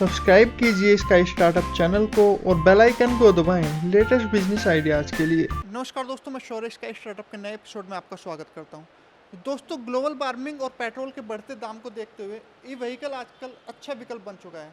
Subscribe कीजिए sky startup channel को और बेल आइकन को दबाएं लेटेस्ट बिजनेस आइडियाज़ के लिए। नमस्कार दोस्तों, मैं शौर्य स्काई स्टार्टअप के नए एपिसोड में आपका स्वागत करता हूं। दोस्तों, ग्लोबल वार्मिंग और पेट्रोल के बढ़ते दाम को देखते हुए ई व्हीकल आजकल अच्छा विकल्प बन चुका है।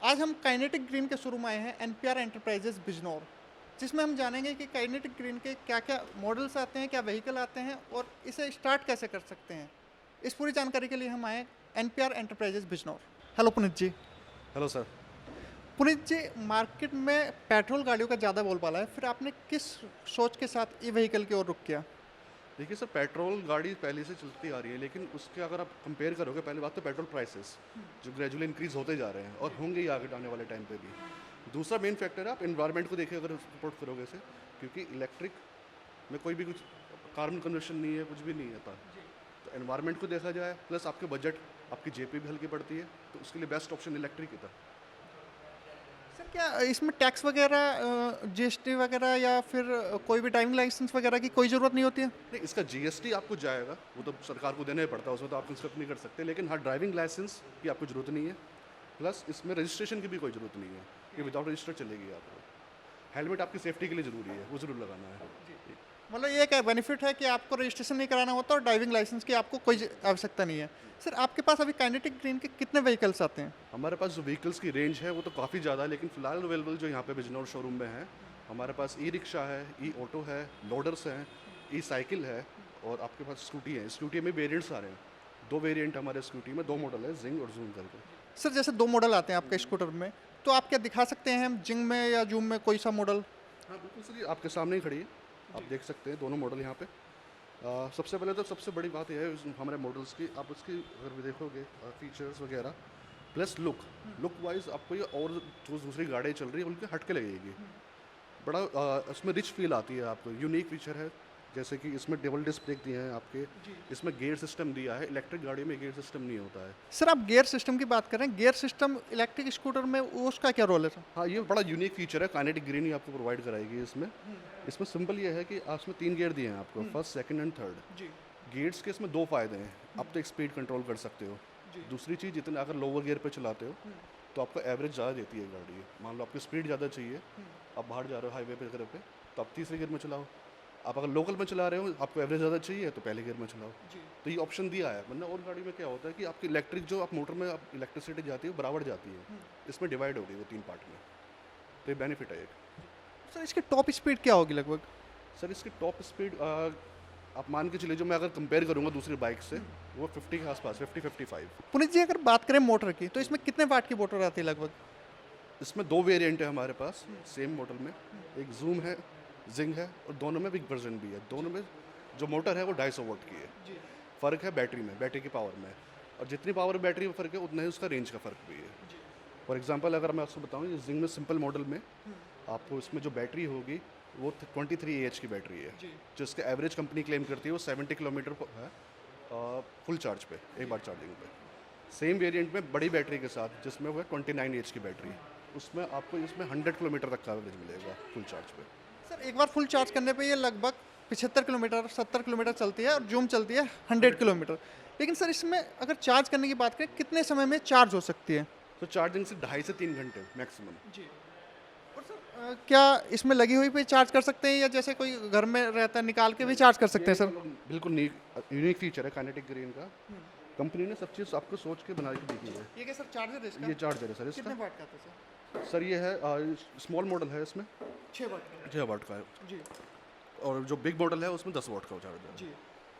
आज हम काइनेटिक ग्रीन के शोरूम आए हैं एनपीआर एंटरप्राइजेस बिजनौर, जिसमें हम जानेंगे कि काइनेटिक ग्रीन के क्या क्या मॉडल्स आते हैं, क्या व्हीकल आते हैं और इसे स्टार्ट कैसे कर सकते हैं। इस पूरी जानकारी के लिए हम आए NPR enterprises Bijnor. Hello Puneet ji. Hello sir. Puneet ji, market में पेट्रोल गाड़ियों का ज़्यादा बोलबाला है, फिर आपने किस सोच के साथ ई व्हीकल की ओर रुख किया? देखिए सर, पेट्रोल गाड़ी पहले से चलती आ रही है, लेकिन उसके अगर आप कंपेयर करोगे, पहले बात तो पेट्रोल प्राइसेस जो ग्रेजुअली इंक्रीज होते जा रहे हैं और होंगे ही आगे आने वाले टाइम पे भी। दूसरा मेन फैक्टर है, आप इन्वायरमेंट को देखिए अगर सपोर्ट करोगे इसे, क्योंकि इलेक्ट्रिक में कोई भी कुछ कार्बन कन्वर्शन नहीं है, कुछ भी नहीं आता। तो एनवायरनमेंट को देखा जाए प्लस आपके बजट, आपकी जेपी भी हल्की पड़ती है, तो उसके लिए बेस्ट ऑप्शन इलेक्ट्रिक ही था। सर, क्या इसमें टैक्स वगैरह, जीएसटी वगैरह या फिर कोई भी ड्राइविंग लाइसेंस वगैरह की कोई ज़रूरत नहीं होती है? नहीं, इसका जीएसटी आपको जाएगा, वो तो सरकार को देना ही पड़ता है, उसमें तो आप कंस्ट्रक्ट नहीं कर सकते। लेकिन हाँ, ड्राइविंग लाइसेंस की आपको ज़रूरत नहीं है, प्लस इसमें रजिस्ट्रेशन की भी कोई ज़रूरत नहीं है कि विदाउट रजिस्टर चलेगी आपको। हेलमेट आपकी सेफ्टी के लिए ज़रूरी है, वो ज़रूर लगाना है। मतलब ये क्या बेनिफिट है कि आपको रजिस्ट्रेशन नहीं कराना होता और ड्राइविंग लाइसेंस की आपको कोई आवश्यकता नहीं है। सर, आपके पास अभी काइनेटिक ग्रीन के कितने व्हीकल्स आते हैं? हमारे पास जो व्हीकल्स की रेंज है वो तो काफ़ी ज़्यादा है, लेकिन फिलहाल अवेलेबल जो यहाँ पे बिजनौर शोरूम में है, हमारे पास ई रिक्शा है, ई ऑटो है, लोडर्स हैं, ई साइकिल है और आपके पास स्कूटी है। स्कूटी में वेरिएंट्स आ रहे हैं, दो वेरिएंट हमारे स्कूटी में, दो मॉडल है, जिंग और जूम करके। सर, जैसे 2 मॉडल आते हैं आपके स्कूटर में, तो आप क्या दिखा सकते हैं हम जिंग में या जूम में कोई सा मॉडल? हाँ बिल्कुल सर, ये आपके सामने ही खड़ी है, आप देख सकते हैं दोनों मॉडल यहाँ पे। सबसे पहले तो सबसे बड़ी बात यह है हमारे मॉडल्स की, आप उसकी अगर भी देखोगे फीचर्स वगैरह प्लस लुक वाइज आपको ये और जो दूसरी गाड़ी चल रही है उनके हट के लगेगी। बड़ा इसमें रिच फील आती है आपको। यूनिक फीचर है, जैसे कि इसमें डबल डिस्क ब्रेक दिए हैं आपके, इसमें गियर सिस्टम दिया है। इलेक्ट्रिक गाड़ी में गियर सिस्टम नहीं होता है। सर, आप गियर सिस्टम की बात करें, गियर सिस्टम इलेक्ट्रिक स्कूटर में उसका क्या रोल है सर? हाँ, ये बड़ा यूनिक फीचर है, काइनेटिक ग्रीन ही आपको प्रोवाइड कराएगी इसमें। इसमें सिंपल ये है कि इसमें 3 गियर दिए हैं आपको, फर्स्ट, सेकंड एंड थर्ड। जी। गियर्स के इसमें 2 फ़ायदे हैं। आप तो एक स्पीड कंट्रोल कर सकते हो। दूसरी चीज़, जितने अगर लोअर गियर पे चलाते हो तो आपको एवरेज ज़्यादा देती है गाड़ी। मान लो आपकी स्पीड ज़्यादा चाहिए, आप बाहर जा रहे हो हाईवे पे वगैरह पे, तो आप तीसरे गियर में चलाओ। आप अगर लोकल में चला रहे हो, आपको एवरेज ज़्यादा चाहिए, तो पहले गियर में चलाओ। तो ये ऑप्शन दिया है। वरना और गाड़ी में क्या होता है कि आपकी इलेक्ट्रिक जो आप मोटर में आप इलेक्ट्रिसिटी जाती है वो बराबर जाती है, इसमें डिवाइड हो गई वो 3 पार्ट में। तो ये बेनिफिट है एक। सर, इसकी टॉप स्पीड क्या होगी लगभग? सर, इसकी टॉप स्पीड आप मान के चलिए, जो मैं अगर कंपेयर करूंगा दूसरी बाइक से, वो 50 के आसपास, 50-55। पुनीत जी, अगर बात करें मोटर की, तो इसमें कितने वाट की मोटर आती है लगभग? इसमें 2 वेरिएंट है हमारे पास सेम मॉडल में। एक जूम है, जिंग है और दोनों में बिग वर्जन भी है। दोनों में जो मोटर है वो 250 वोल्ट की है। फ़र्क है बैटरी में, बैटरी की पावर में। और जितनी पावर बैटरी में फ़र्क है, उतना ही उसका रेंज का फ़र्क भी है। फॉर एग्जांपल अगर मैं आपको बताऊं, ये जिंग में सिंपल मॉडल में आपको इसमें जो बैटरी होगी वो 23 AH की बैटरी है, जिसका एवरेज कंपनी क्लेम करती है वो 70 किलोमीटर है फुल चार्ज पे, एक बार चार्जिंग पे। सेम वेरिएंट में बड़ी बैटरी के साथ, जिसमें वो है 29 AH की बैटरी, उसमें आपको इसमें 100 किलोमीटर तक का एवरेज मिलेगा फुल चार्ज पे। सर, एक बार फुल चार्ज करने पे ये लगभग 75 किलोमीटर 70 किलोमीटर चलती है और जूम चलती है 100 किलोमीटर। लेकिन सर, इसमें अगर चार्ज करने की बात करें, कितने समय में चार्ज हो सकती है? तो चार्जिंग से 2.5 से 3 घंटे मैक्सिमम। जी। और सर, क्या इसमें लगी हुई पे चार्ज कर सकते हैं या जैसे कोई घर में रहता है निकाल के भी चार्ज कर सकते हैं सर? बिल्कुल यूनिक फीचर है काइनेटिक ग्रीन का। कंपनी ने सब चीज़ आपको सोच के बना के दी है। ये क्या सर चार्जर है इसका? ये चार्जर है सर कितने इसका। वाट का आता है सर? सर ये है स्मॉल मॉडल है, इसमें 6 वाट का। 6 वाट का है जी। और जो बिग मॉडल है उसमें 10 वाट का चार्जर है। जी।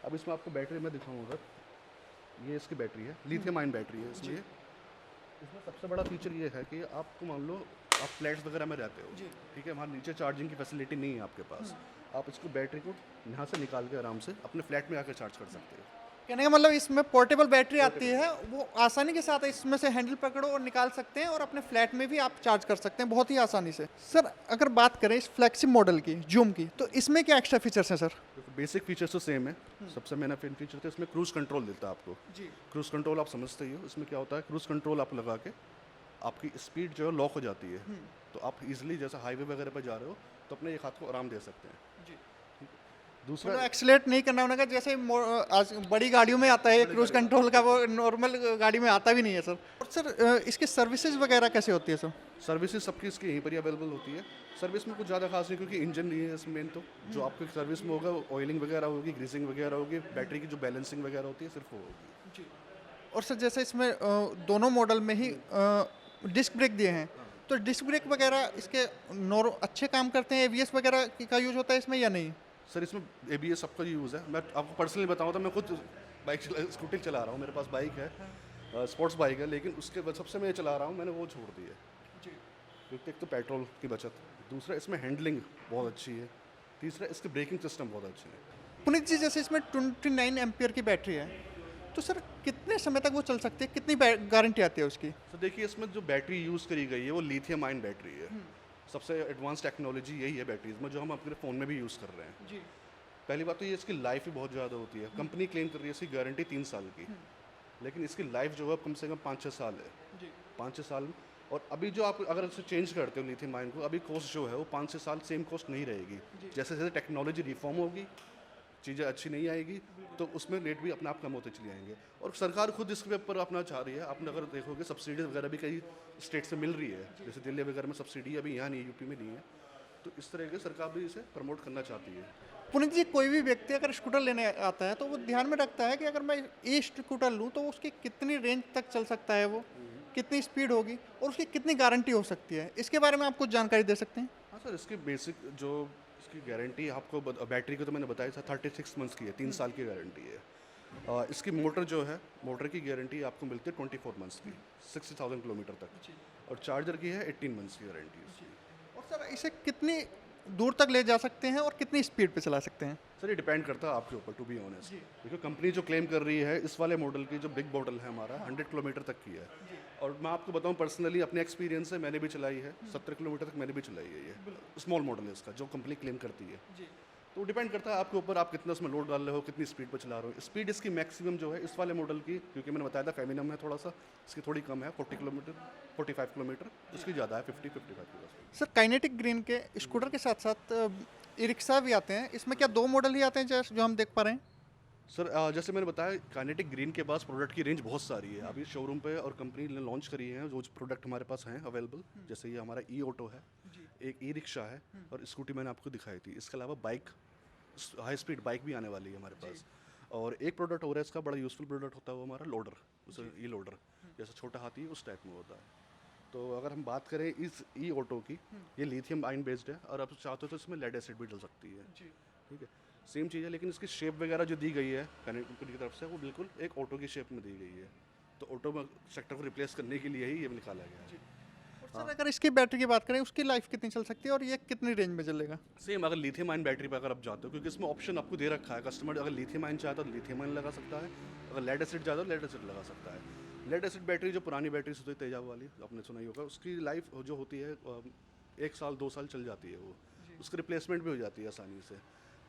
अब इसमें आपको बैटरी मैं दिखाऊंगा सर। ये इसकी बैटरी है, लिथियम आयन बैटरी है इसमें। इसमें सबसे बड़ा फीचर ये है कि आपको मान लो आप फ्लैट्स वगैरह में रहते हो, ठीक है, वहाँ नीचे चार्जिंग की फैसिलिटी नहीं है आपके पास, आप इसको बैटरी को यहाँ से निकाल के आराम से अपने फ्लैट में आकर चार्ज कर सकते हो। कहने का मतलब इसमें पोर्टेबल बैटरी आती है, वो आसानी के साथ इसमें से हैंडल पकड़ो और निकाल सकते हैं और अपने फ्लैट में भी आप चार्ज कर सकते हैं बहुत ही आसानी से। सर, अगर बात करें इस फ्लैगशिप मॉडल की, जूम की, तो इसमें क्या एक्स्ट्रा फीचर्स हैं सर? बेसिक फीचर्स तो सेम है। सबसे मेन फीचर तो इसमें क्रूज कंट्रोल देता है आपको। जी। क्रूज कंट्रोल आप समझते ही हो, इसमें क्या होता है, क्रूज कंट्रोल आप लगा के आपकी स्पीड जो है लॉक हो जाती है, तो आप इजीली जैसे हाईवे वगैरह पर जा रहे हो तो अपने एक हाथ को आराम दे सकते हैं। जी। दूसरा मतलब एक्सीलेट नहीं करना होगा, जैसे आज बड़ी गाड़ियों में आता है क्रूज कंट्रोल का, वो नॉर्मल गाड़ी में आता भी नहीं है सर। और सर इसकी सर्विसेज वगैरह कैसे होती है सर? सर्विसेज सबकी इसकी यहीं पर ही अवेलेबल होती है। सर्विस में कुछ ज़्यादा खास नहीं, क्योंकि इंजन नहीं है इसमें मेन। तो जो आपको सर्विस में होगा, ऑयलिंग वगैरह होगी, ग्रीसिंग वगैरह होगी, बैटरी की जो बैलेंसिंग वगैरह होती है सिर्फ वो होगी। जी। और सर जैसे इसमें दोनों मॉडल में ही डिस्क ब्रेक दिए हैं, तो डिस्क ब्रेक वगैरह इसके अच्छे काम करते हैं? एबीएस वगैरह का यूज होता है इसमें या नहीं? सर इसमें ABS सबका यूज़ है। मैं आपको पर्सनली बताऊँ तो मैं खुद स्कूटी चला रहा हूँ, मेरे पास बाइक है, स्पोर्ट्स बाइक है, लेकिन उसके सबसे मैं चला रहा हूँ, मैंने वो छोड़ दी है। क्योंकि एक तो पेट्रोल की बचत, दूसरा इसमें हैंडलिंग बहुत अच्छी है, तीसरा इसके ब्रेकिंग सिस्टम बहुत अच्छे हैं। पुनीत जी, जैसे इसमें 29 एम्पियर की बैटरी है, तो सर कितने समय तक वो चल सकती है? कितनी गारंटी आती है उसकी? तो देखिए, इसमें जो बैटरी यूज़ करी गई है वो लिथियम आयन बैटरी है। सबसे एडवांस टेक्नोलॉजी यही है बैटरीज में, जो हम अपने फ़ोन में भी यूज़ कर रहे हैं। जी। पहली बात तो ये इसकी लाइफ भी बहुत ज़्यादा होती है। कंपनी क्लेम कर रही है इसकी गारंटी 3 साल की, लेकिन इसकी लाइफ जो है कम से कम 5-6 साल है। जी। 5-6 साल। और अभी जो आप अगर इसे चेंज करते हो लिथियम आयन को, अभी कॉस्ट जो है वो 5-6 साल सेम कॉस्ट नहीं रहेगी। जैसे जैसे टेक्नोलॉजी रिफॉर्म होगी, चीज़ें अच्छी नहीं आएगी, तो उसमें रेट भी अपने आप कम होते चले जाएंगे। और सरकार खुद इसके ऊपर अपना चाह रही है। आपने अगर देखोगे सब्सिडी वगैरह भी कई स्टेट से मिल रही है, जैसे दिल्ली वगैरह में सब्सिडी अभी यहाँ नहीं है, यूपी में नहीं है। तो इस तरह के सरकार भी इसे प्रमोट करना चाहती है। पुनीत जी, कोई भी व्यक्ति अगर स्कूटर लेने आता है तो वो ध्यान में रखता है कि अगर मैं ई स्कूटर लूँ तो उसकी कितनी रेंज तक चल सकता है, वो कितनी स्पीड होगी और उसकी कितनी गारंटी हो सकती है। इसके बारे में आप कुछ जानकारी दे सकते हैं? हाँ सर, इसकी बेसिक जो इसकी गारंटी आपको बैटरी को तो मैंने बताया था 36 मंथ्स की है, 3 साल की गारंटी है। इसकी मोटर जो है, मोटर की गारंटी आपको मिलती है 24 मंथ्स की, 60,000 किलोमीटर तक। और चार्जर की है 18 मंथ्स की गारंटी इसकी। और सर इसे कितनी दूर तक ले जा सकते हैं और कितनी स्पीड पे चला सकते हैं? सर ये डिपेंड करता है आपके ऊपर, टू बी ऑनेस्ट। देखिए, कंपनी जो क्लेम कर रही है इस वाले मॉडल की, जो बिग मॉडल है हमारा, 100 किलोमीटर तक की है। और मैं आपको बताऊं पर्सनली, अपने एक्सपीरियंस से मैंने भी चलाई है, 70 किलोमीटर तक मैंने भी चलाई है। ये स्मॉल मॉडल है इसका, जो कंपनी क्लेम करती है। तो डिपेंड करता है आपके ऊपर, आप कितना उसमें लोड डाल रहे हो, कितनी स्पीड पर चला रहे हो। स्पीड इसकी मैक्सिमम जो है इस वाले मॉडल की, क्योंकि मैंने बताया था फेमिनम है थोड़ा सा, इसकी थोड़ी कम है, 40 किलोमीटर 45 किलोमीटर, इसकी ज़्यादा है 50-55 किलोमीटर। सर काइनेटिक ग्रीन के स्कूटर के साथ साथ ई रिक्शा भी आते हैं, इसमें क्या 2 मॉडल ही आते हैं जो हम देख पा रहे हैं? सर जैसे मैंने बताया, काइनेटिक ग्रीन के पास प्रोडक्ट की रेंज बहुत सारी है। अभी शोरूम पे और कंपनी ने लॉन्च करी है जो प्रोडक्ट हमारे पास हैं अवेलेबल। जैसे ये हमारा ई ऑटो है, एक ई रिक्शा है, और स्कूटी मैंने आपको दिखाई थी। इसके अलावा बाइक, हाई स्पीड बाइक भी आने वाली है हमारे पास। और एक प्रोडक्ट हो रहा है इसका, बड़ा यूज़फुल प्रोडक्ट होता है वो हमारा लोडर, उसे ई लोडर, जैसे छोटा हाथी है उस टाइप में होता है। तो अगर हम बात करें इस ई ऑटो की, ये लिथियम आयन बेस्ड है, और आप चाहते हो तो इसमें लेड एसिड भी डल सकती है। ठीक है, सेम चीज़ है, लेकिन इसकी शेप वगैरह जो दी गई है कंपनी की तरफ से, वो बिल्कुल एक ऑटो की शेप में दी गई है। तो ऑटो में सेक्टर को रिप्लेस करने के लिए ही ये निकाला गया है। और सर अगर इसकी बैटरी की बात करें, उसकी लाइफ कितनी चल सकती है और ये कितनी रेंज में चलेगा? सेम अगर लिथियम आयन बैटरी पर अगर आप जाते हो, क्योंकि इसमें ऑप्शन आपको दे रखा है, कस्टमर अगर लिथियम आयन चाहता है तो लिथियम आयन लगा सकता है, अगर लेड एसिड चाहता है तो लेड एसिड लगा सकता है। लेड एसिड बैटरी जो पुरानी बैटरीज होती है तेजाब वाली, आपने सुना ही होगा, उसकी लाइफ जो होती है 1 साल 2 साल चल जाती है, वो उसकी रिप्लेसमेंट भी हो जाती है आसानी से।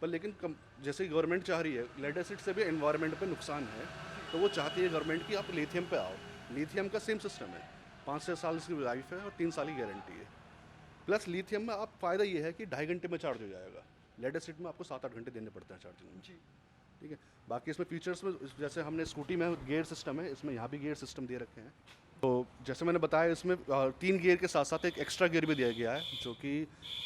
पर लेकिन जैसे गवर्नमेंट चाह रही है, लेड एसिड से भी एनवायरनमेंट पे नुकसान है, तो वो चाहती है गवर्नमेंट कि आप लिथियम पे आओ। लिथियम का सेम सिस्टम है, 5-6 साल इसकी लाइफ है और 3 साल की गारंटी है। प्लस लिथियम में आप फ़ायदा ये है कि 2.5 घंटे में चार्ज हो जाएगा। लेड एसिड में आपको 7-8 घंटे देने पड़ते हैं चार्जिंग में। ठीक है, बाकी इसमें फीचर्स में जैसे हमने स्कूटी में गियर सिस्टम है, इसमें यहाँ भी गियर सिस्टम दे रखे हैं। तो जैसे मैंने बताया, इसमें 3 गियर के साथ साथ एक एक्स्ट्रा गियर भी दिया गया है, जो कि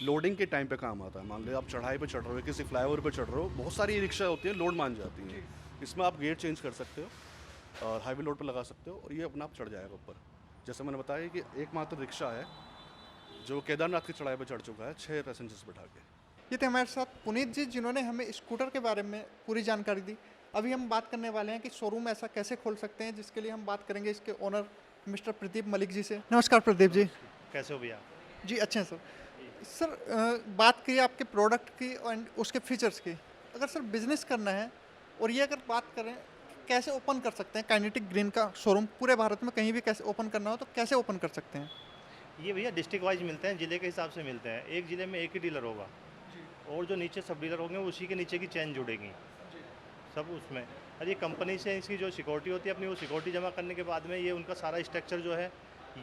लोडिंग के टाइम पे काम आता है। मान लो आप चढ़ाई पे चढ़ रहे हो, किसी फ्लाईओवर पे चढ़ रहे हो, बहुत सारी रिक्शा होती है लोड मान जाती हैं, इसमें आप गियर चेंज कर सकते हो और हाईवे लोड पे लगा सकते हो, और ये अपना आप चढ़ जाएगा ऊपर। जैसे मैंने बताया कि एकमात्र रिक्शा है जो केदारनाथ की चढ़ाई पर चढ़ चुका है 6 पैसेंजर्स बैठा के। ये थे हमारे साथ पुनीत जी, जिन्होंने हमें स्कूटर के बारे में पूरी जानकारी दी। अभी हम बात करने वाले हैं कि शोरूम ऐसा कैसे खोल सकते हैं, जिसके लिए हम बात करेंगे इसके ओनर मिस्टर प्रदीप मलिक जी से। नमस्कार प्रदीप जी। कैसे हो भैया? जी अच्छे हैं सर। सर बात की आपके प्रोडक्ट की और उसके फीचर्स की। अगर सर बिजनेस करना है, और ये अगर बात करें कैसे ओपन कर सकते हैं काइनेटिक ग्रीन का शोरूम पूरे भारत में कहीं भी कैसे ओपन करना हो तो कैसे ओपन कर सकते हैं? ये भैया डिस्ट्रिक्ट वाइज मिलते हैं, ज़िले के हिसाब से मिलते हैं। एक ज़िले में एक ही डीलर होगा, और जो नीचे सब डीलर होंगे उसी के नीचे की चेन जुड़ेगी सब उसमें। और ये कंपनी से इसकी जो सिक्योरिटी होती है अपनी, वो सिक्योरिटी जमा करने के बाद में ये उनका सारा स्ट्रक्चर जो है,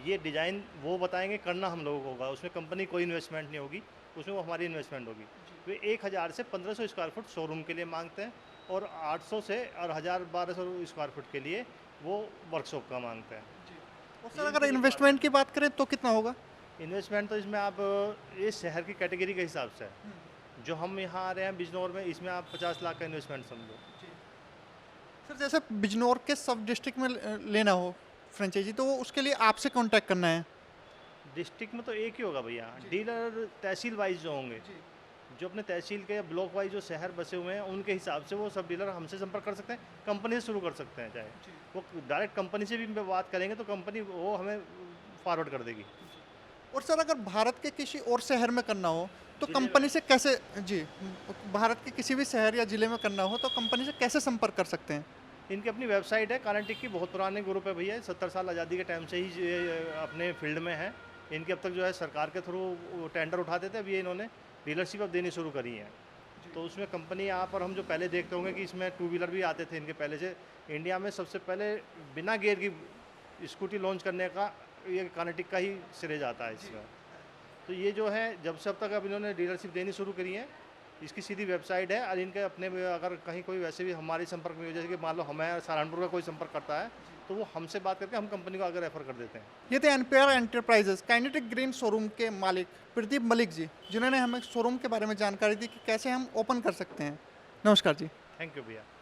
ये डिज़ाइन वो बताएंगे, करना हम लोगों को होगा, उसमें कंपनी कोई इन्वेस्टमेंट नहीं होगी, उसमें वो हमारी इन्वेस्टमेंट होगी। वे 1000 से 1500 स्क्वायर फुट शोरूम के लिए मांगते हैं और 800 से और 1000-1200 स्क्वायर फुट के लिए वो वर्कशॉप का मांगते हैं। और सर अगर इन्वेस्टमेंट की बात करें तो कितना होगा? इन्वेस्टमेंट तो इसमें आप ये शहर की कैटेगरी के हिसाब से है। जो हम यहाँ आ रहे हैं बिजनौर में, इसमें आप 50 लाख का इन्वेस्टमेंट समझो। सर जैसे बिजनौर के सब डिस्ट्रिक्ट में लेना हो फ्रेंचाइजी तो वो उसके लिए आपसे कांटेक्ट करना है। डिस्ट्रिक्ट में तो एक ही होगा भैया, डीलर तहसील वाइज जो होंगे, जो अपने तहसील के ब्लॉक वाइज जो शहर बसे हुए हैं उनके हिसाब से वो सब डीलर हमसे संपर्क कर सकते हैं, कंपनी से शुरू कर सकते हैं। चाहे वो डायरेक्ट कंपनी से भी बात करेंगे तो कंपनी वो हमें फॉरवर्ड कर देगी। और सर अगर भारत के किसी और शहर में करना हो तो कंपनी से कैसे, जी भारत के किसी भी शहर या ज़िले में करना हो तो कंपनी से कैसे संपर्क कर सकते हैं? इनकी अपनी वेबसाइट है, कानाटिक की, बहुत पुराने ग्रुप है भैया, 70 साल आज़ादी के टाइम से ही ये अपने फील्ड में है। इनके अब तक जो है सरकार के थ्रू टेंडर उठाते थे, अभी ये इन्होंने डीलरशिप अब देनी शुरू करी है। तो उसमें कंपनी यहाँ पर हम जो पहले देखते होंगे कि इसमें 2 व्हीलर भी आते थे इनके पहले से। इंडिया में सबसे पहले बिना गियर की स्कूटी लॉन्च करने का ये कानाटिक का ही श्रेय जाता है इसका। तो ये जो है जब से अब तक अब इन्होंने डीलरशिप देनी शुरू करी है, इसकी सीधी वेबसाइट है और इनके अपने अगर कहीं कोई वैसे भी हमारे संपर्क में, जैसे कि मान लो हमें सहारनपुर का कोई संपर्क करता है तो वो हमसे बात करके हम कंपनी को आगे रेफर कर देते हैं। ये थे NPR enterprises kinetic green showroom के मालिक प्रदीप मलिक जी, जिन्होंने हमें शोरूम के बारे में जानकारी दी कि कैसे हम ओपन कर सकते हैं। नमस्कार जी। थैंक यू भैया।